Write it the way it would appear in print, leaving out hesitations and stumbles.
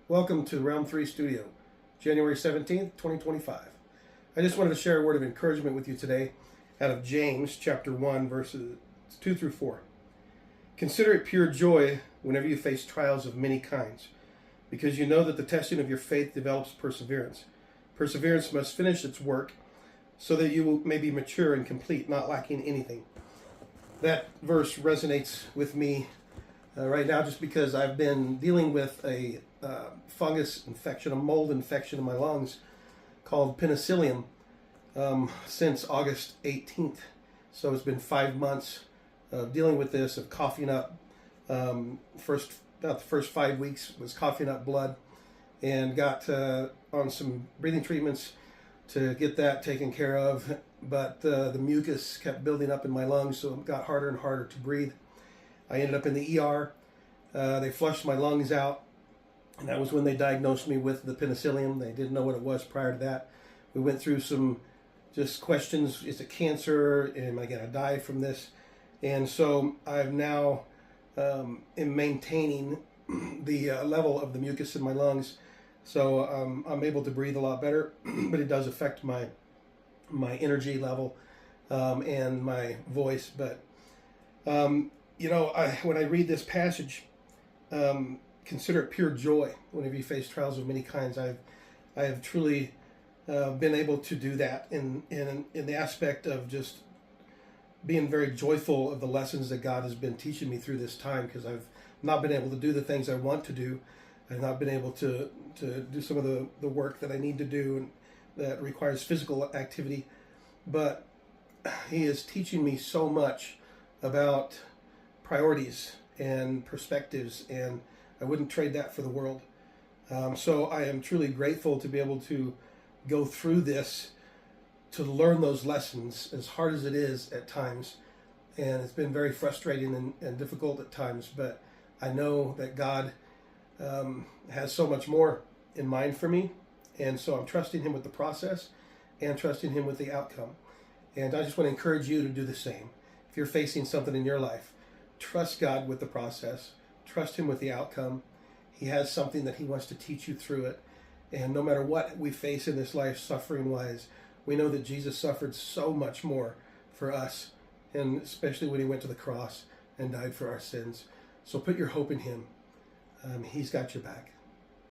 Welcome to Round 3 Studio, January 17th, 2025. I just wanted to share a word of encouragement with you today out of James chapter 1, verses 2 through 4. Consider it pure joy whenever you face trials of many kinds, because you know that the testing of your faith develops perseverance. Perseverance must finish its work so that you may be mature and complete, not lacking anything. That verse resonates with me right now just because I've been dealing with a fungus infection, a mold infection in my lungs called penicillium since August 18th. So it's been 5 months of dealing with this, of coughing up. About the first 5 weeks was coughing up blood, and got on some breathing treatments to get that taken care of. But the mucus kept building up in my lungs, so it got harder and harder to breathe. I ended up in the ER. They flushed my lungs out, and that was when they diagnosed me with the penicillium. They didn't know what it was prior to that. We went through some just questions. Is it cancer? Am I going to die from this? And so I've now am maintaining the level of the mucus in my lungs. So I'm able to breathe a lot better, but it does affect my energy level and my voice. But when I read this passage, consider it pure joy whenever you face trials of many kinds. I have truly been able to do that in the aspect of just being very joyful of the lessons that God has been teaching me through this time, because I've not been able to do the things I want to do. I've not been able to do some of the work that I need to do and that requires physical activity. But He is teaching me so much about priorities and perspectives, and I wouldn't trade that for the world. So I am truly grateful to be able to go through this, to learn those lessons, as hard as it is at times. And it's been very frustrating and difficult at times, but I know that God has so much more in mind for me. And so I'm trusting Him with the process and trusting Him with the outcome. And I just want to encourage you to do the same. If you're facing something in your life, trust God with the process. Trust Him with the outcome. He has something that He wants to teach you through it. And no matter what we face in this life, suffering-wise, we know that Jesus suffered so much more for us, and especially when He went to the cross and died for our sins. So put your hope in Him. He's got your back.